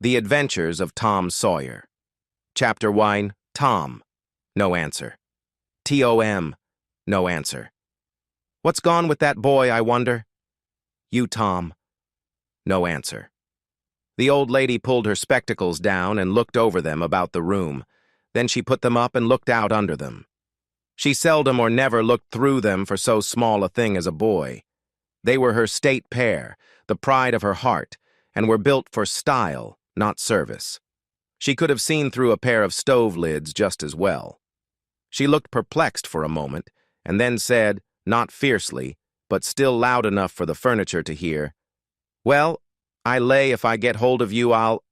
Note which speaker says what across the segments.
Speaker 1: The Adventures of Tom Sawyer. Chapter 1, Tom. No answer. Tom. No answer. What's gone with that boy, I wonder? You, Tom. No answer. The old lady pulled her spectacles down and looked over them about the room. Then she put them up and looked out under them. She seldom or never looked through them for so small a thing as a boy. They were her state pair, the pride of her heart, and were built for style, not service. She could have seen through a pair of stove lids just as well. She looked perplexed for a moment, and then said, not fiercely, but still loud enough for the furniture to hear, "Well, I lay if I get hold of you, I'll—"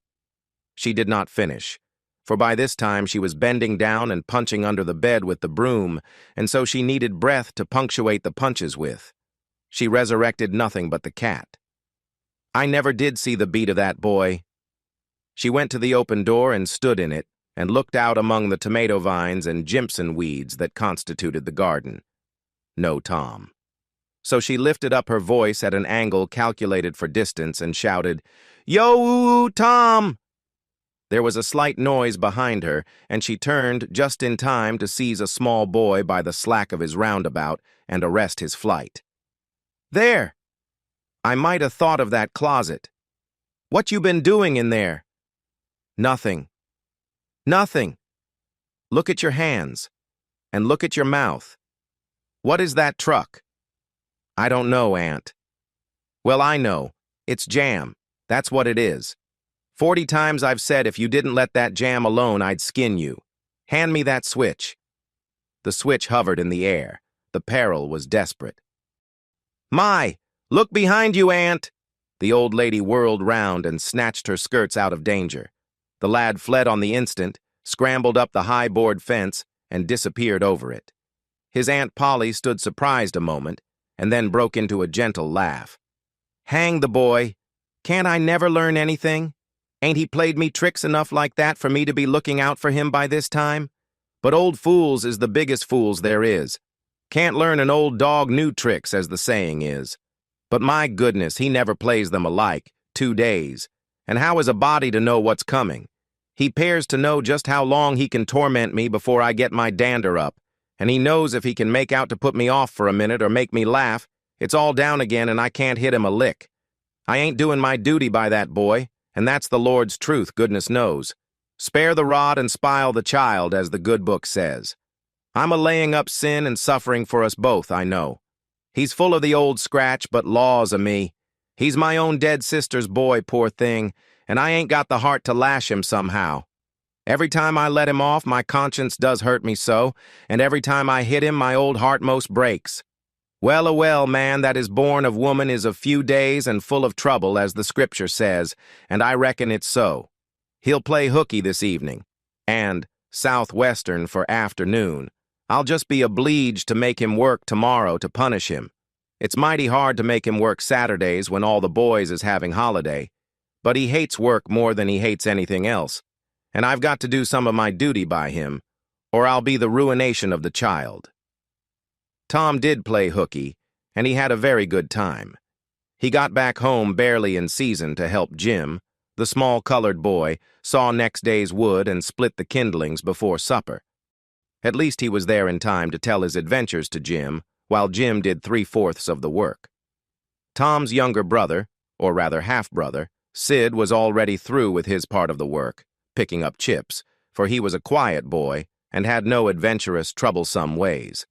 Speaker 1: She did not finish, for by this time she was bending down and punching under the bed with the broom, and so she needed breath to punctuate the punches with. She resurrected nothing but the cat. I never did see the beat of that boy. She went to the open door and stood in it, and looked out among the tomato vines and jimpson weeds that constituted the garden. No Tom. So she lifted up her voice at an angle calculated for distance and shouted, "Yo, Tom!" There was a slight noise behind her, and she turned just in time to seize a small boy by the slack of his roundabout and arrest his flight. "There! I might have thought of that closet. What you been doing in there?" "Nothing. Nothing. Look at your hands. And look at your mouth. What is that truck?" "I don't know, Aunt." "Well, I know. It's jam. That's what it is. 40 times I've said if you didn't let that jam alone, I'd skin you. Hand me that switch." The switch hovered in the air. The peril was desperate. "My! Look behind you, Aunt!" The old lady whirled round and snatched her skirts out of danger. The lad fled on the instant, scrambled up the high board fence, and disappeared over it. His Aunt Polly stood surprised a moment, and then broke into a gentle laugh. "Hang the boy! Can't I never learn anything? Ain't he played me tricks enough like that for me to be looking out for him by this time? But old fools is the biggest fools there is. Can't learn an old dog new tricks, as the saying is. But my goodness, he never plays them alike, 2 days. And how is a body to know what's coming? He 'pears to know just how long he can torment me before I get my dander up, and he knows if he can make out to put me off for a minute or make me laugh, it's all down again and I can't hit him a lick. I ain't doing my duty by that boy, and that's the Lord's truth, goodness knows. Spare the rod and spile the child, as the good book says. I'm a-laying up sin and suffering for us both, I know. He's full of the old scratch, but laws o' me. He's my own dead sister's boy, poor thing, and I ain't got the heart to lash him somehow. Every time I let him off, my conscience does hurt me so, and every time I hit him, my old heart most breaks. Well, man that is born of woman is of few days and full of trouble, as the scripture says, and I reckon it's so. He'll play hooky this evening, and southwestern for afternoon. I'll just be obleeged to make him work tomorrow to punish him. It's mighty hard to make him work Saturdays when all the boys is having holiday, but he hates work more than he hates anything else, and I've got to do some of my duty by him, or I'll be the ruination of the child. Tom did play hooky, and he had a very good time. He got back home barely in season to help Jim, the small colored boy, saw next day's wood and split the kindlings before supper. At least he was there in time to tell his adventures to Jim, while Jim did 3/4 of the work. Tom's younger brother, or rather half-brother, Sid, was already through with his part of the work, picking up chips, for he was a quiet boy and had no adventurous, troublesome ways.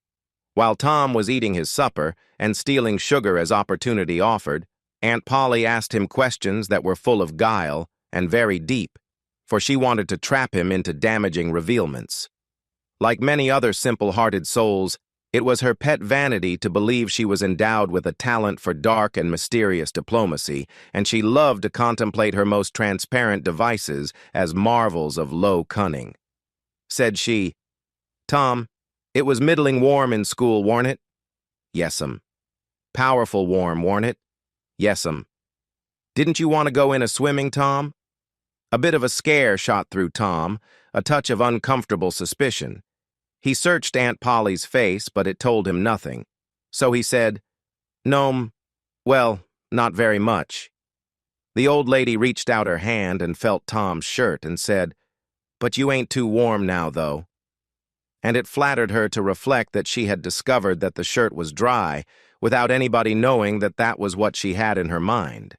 Speaker 1: While Tom was eating his supper and stealing sugar as opportunity offered, Aunt Polly asked him questions that were full of guile and very deep, for she wanted to trap him into damaging revealments. Like many other simple-hearted souls, it was her pet vanity to believe she was endowed with a talent for dark and mysterious diplomacy, and she loved to contemplate her most transparent devices as marvels of low cunning. Said she, "Tom, it was middling warm in school, warn't it?" "Yes'm." "Powerful warm, warn't it?" "Yes'm." "Didn't you want to go in a swimming, Tom?" A bit of a scare shot through Tom, a touch of uncomfortable suspicion. He searched Aunt Polly's face, but it told him nothing. So he said, "No'm, well, not very much." The old lady reached out her hand and felt Tom's shirt and said, "But you ain't too warm now, though." And it flattered her to reflect that she had discovered that the shirt was dry without anybody knowing that that was what she had in her mind.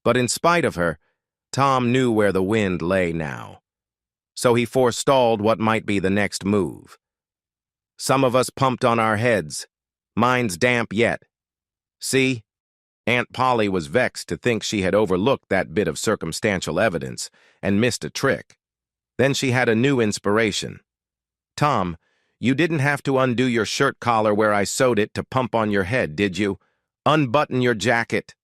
Speaker 1: But in spite of her, Tom knew where the wind lay now. So he forestalled what might be the next move. "Some of us pumped on our heads. Mine's damp yet. See?" Aunt Polly was vexed to think she had overlooked that bit of circumstantial evidence and missed a trick. Then she had a new inspiration. "Tom, you didn't have to undo your shirt collar where I sewed it to pump on your head, did you? Unbutton your jacket."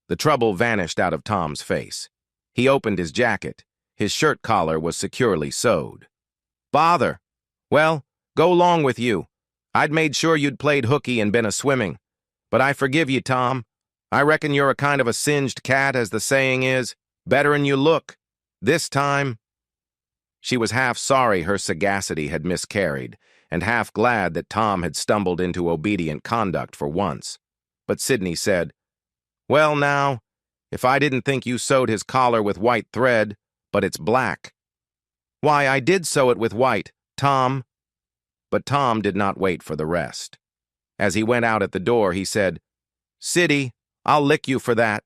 Speaker 1: The trouble vanished out of Tom's face. He opened his jacket. His shirt collar was securely sewed. "Bother. Well, go along with you. I'd made sure you'd played hooky and been a-swimming. But I forgive you, Tom. I reckon you're a kind of a singed cat, as the saying is. Better'n you look. This time." She was half sorry her sagacity had miscarried, and half glad that Tom had stumbled into obedient conduct for once. But Sidney said, "Well, now, if I didn't think you sewed his collar with white thread, but it's black." "Why, I did sew it with white, Tom." But Tom did not wait for the rest. As he went out at the door, he said, "Siddy, I'll lick you for that."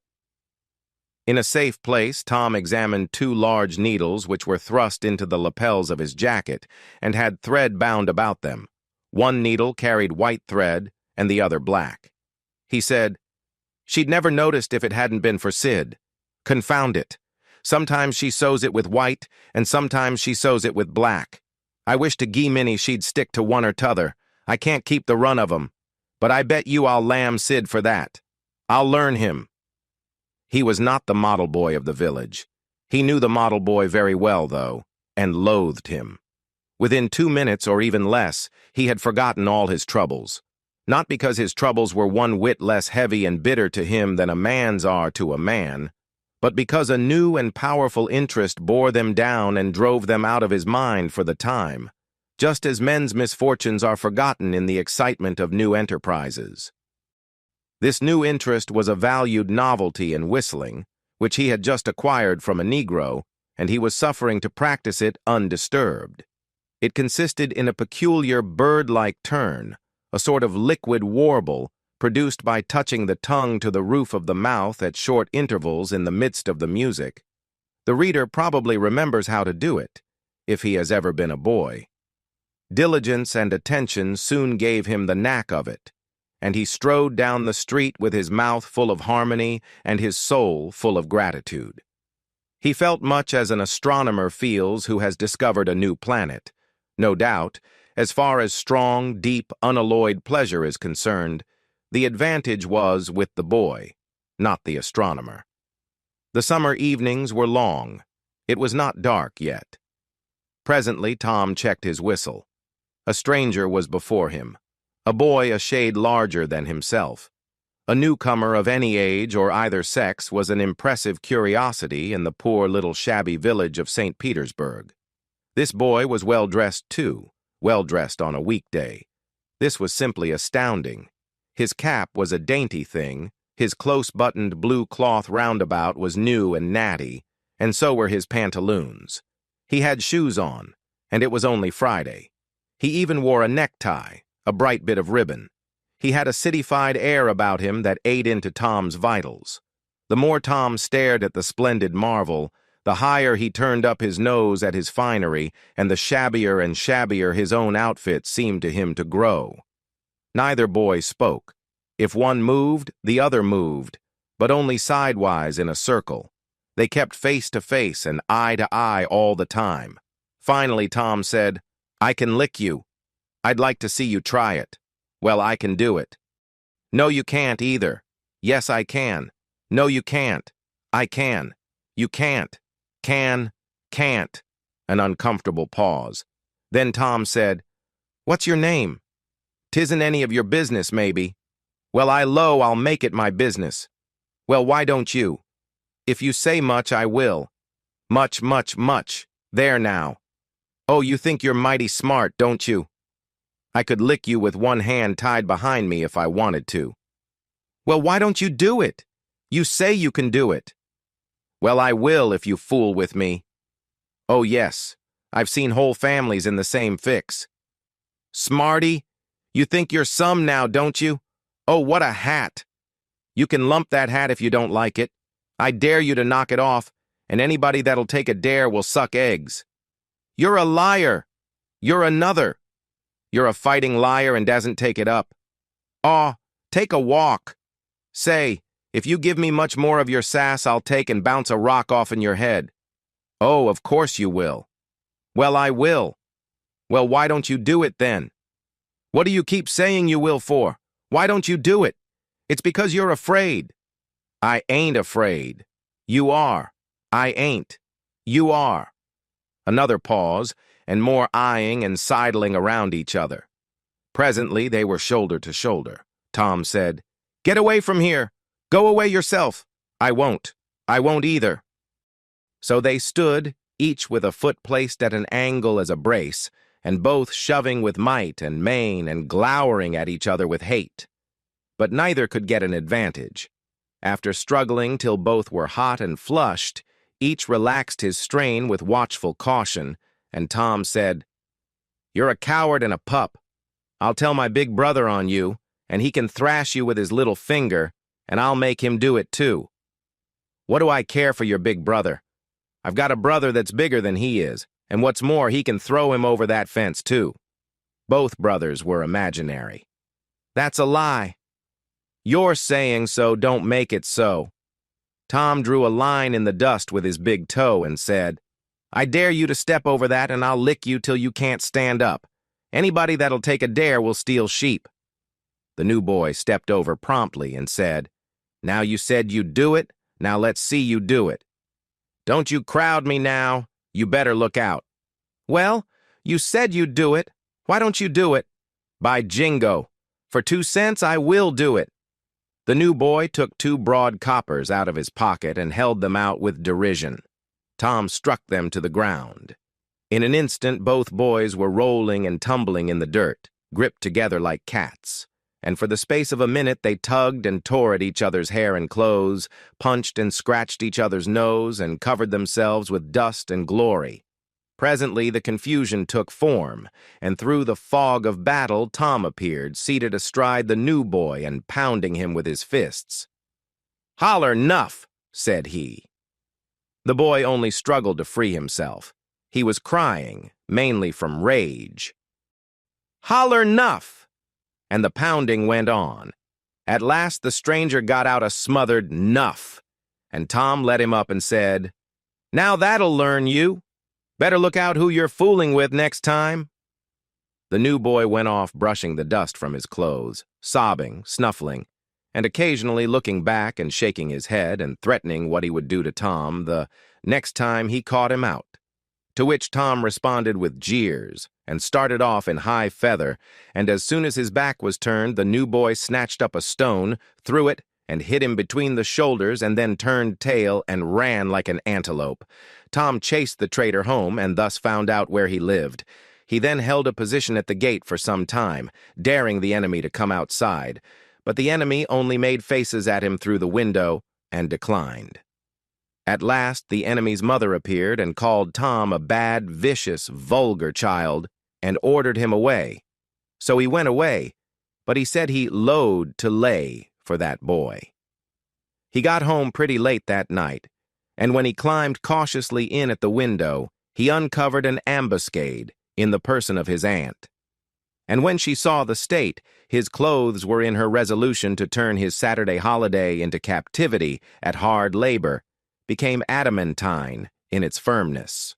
Speaker 1: In a safe place, Tom examined 2 large needles which were thrust into the lapels of his jacket and had thread bound about them. One needle carried white thread and the other black. He said, "She'd never noticed if it hadn't been for Sid. Confound it. Sometimes she sews it with white, and sometimes she sews it with black. I wish to gee Minnie she'd stick to one or t'other. I can't keep the run of 'em. But I bet you I'll lamb Sid for that. I'll learn him." He was not the model boy of the village. He knew the model boy very well, though, and loathed him. Within 2 minutes or even less, he had forgotten all his troubles. Not because his troubles were one whit less heavy and bitter to him than a man's are to a man, but because a new and powerful interest bore them down and drove them out of his mind for the time, just as men's misfortunes are forgotten in the excitement of new enterprises. This new interest was a valued novelty in whistling, which he had just acquired from a Negro, and he was suffering to practice it undisturbed. It consisted in a peculiar bird-like turn, a sort of liquid warble, produced by touching the tongue to the roof of the mouth at short intervals in the midst of the music. The reader probably remembers how to do it, if he has ever been a boy. Diligence and attention soon gave him the knack of it, and he strode down the street with his mouth full of harmony and his soul full of gratitude. He felt much as an astronomer feels who has discovered a new planet. No doubt, as far as strong, deep, unalloyed pleasure is concerned, the advantage was with the boy, not the astronomer. The summer evenings were long. It was not dark yet. Presently, Tom checked his whistle. A stranger was before him, a boy a shade larger than himself. A newcomer of any age or either sex was an impressive curiosity in the poor little shabby village of St. Petersburg. This boy was well-dressed too, well-dressed on a weekday. This was simply astounding. His cap was a dainty thing, his close-buttoned blue cloth roundabout was new and natty, and so were his pantaloons. He had shoes on, and it was only Friday. He even wore a necktie, a bright bit of ribbon. He had a citified air about him that ate into Tom's vitals. The more Tom stared at the splendid marvel, the higher he turned up his nose at his finery, and the shabbier and shabbier his own outfit seemed to him to grow. Neither boy spoke. If one moved, the other moved, but only sidewise in a circle. They kept face to face and eye to eye all the time. Finally, Tom said, "I can lick you. I'd like to see you try it." "Well, I can do it." "No, you can't either." "Yes, I can." "No, you can't." "I can." "You can't." Can't. An uncomfortable pause. Then Tom said, "What's your name?" "'Tisn't any of your business, maybe." "Well, I'll make it my business." "Well, why don't you?" "If you say much, I will." "Much. There now." "Oh, you think you're mighty smart, don't you?" "I could lick you with one hand tied behind me if I wanted to." "Well, why don't you do it? You say you can do it." Well, I will if you fool with me. Oh, yes, I've seen whole families in the same fix. Smarty, you think you're some now, don't you? Oh, what a hat! You can lump that hat if you don't like it. I dare you to knock it off, and anybody that'll take a dare will suck eggs. You're a liar. You're another. You're a fighting liar and doesn't take it up. Aw, take a walk. Say, if you give me much more of your sass, I'll take and bounce a rock off in your head. Oh, of course you will. Well, I will. Well, why don't you do it then? What do you keep saying you will for? Why don't you do it? It's because you're afraid. I ain't afraid. You are. I ain't. You are. Another pause, and more eyeing and sidling around each other. Presently, they were shoulder to shoulder. Tom said, "Get away from here. Go away yourself." "I won't. I won't either." So they stood, each with a foot placed at an angle as a brace, and both shoving with might and main and glowering at each other with hate. But neither could get an advantage. After struggling till both were hot and flushed, each relaxed his strain with watchful caution, and Tom said, "You're a coward and a pup. I'll tell my big brother on you, and he can thrash you with his little finger, and I'll make him do it too. What do I care for your big brother? I've got a brother that's bigger than he is, and what's more, he can throw him over that fence too." Both brothers were imaginary. "That's a lie." "Your saying so don't make it so." Tom drew a line in the dust with his big toe and said, "I dare you to step over that and I'll lick you till you can't stand up. Anybody that'll take a dare will steal sheep." The new boy stepped over promptly and said, "Now you said you'd do it, now let's see you do it." "Don't you crowd me now. You better look out." "Well, you said you'd do it. Why don't you do it?" "By jingo, for 2 cents I will do it." The new boy took 2 broad coppers out of his pocket and held them out with derision. Tom struck them to the ground. In an instant, both boys were rolling and tumbling in the dirt, gripped together like cats, and for the space of a minute they tugged and tore at each other's hair and clothes, punched and scratched each other's nose, and covered themselves with dust and glory. Presently the confusion took form, and through the fog of battle Tom appeared, seated astride the new boy and pounding him with his fists. "Holler 'nuff," said he. The boy only struggled to free himself. He was crying, mainly from rage. "Holler 'nuff!" And the pounding went on. At last the stranger got out a smothered "nuff," and Tom let him up and said, "Now that'll learn you. Better look out who you're fooling with next time." The new boy went off brushing the dust from his clothes, sobbing, snuffling, and occasionally looking back and shaking his head and threatening what he would do to Tom the next time he caught him out. To which Tom responded with jeers and started off in high feather, and as soon as his back was turned, the new boy snatched up a stone, threw it, and hit him between the shoulders, and then turned tail and ran like an antelope. Tom chased the traitor home and thus found out where he lived. He then held a position at the gate for some time, daring the enemy to come outside, but the enemy only made faces at him through the window and declined. At last, the enemy's mother appeared and called Tom a bad, vicious, vulgar child and ordered him away. So he went away, but he said he loathed to lay for that boy. He got home pretty late that night, and when he climbed cautiously in at the window, he uncovered an ambuscade in the person of his aunt. And when she saw the state, his clothes were in her resolution to turn his Saturday holiday into captivity at hard labor, became adamantine in its firmness.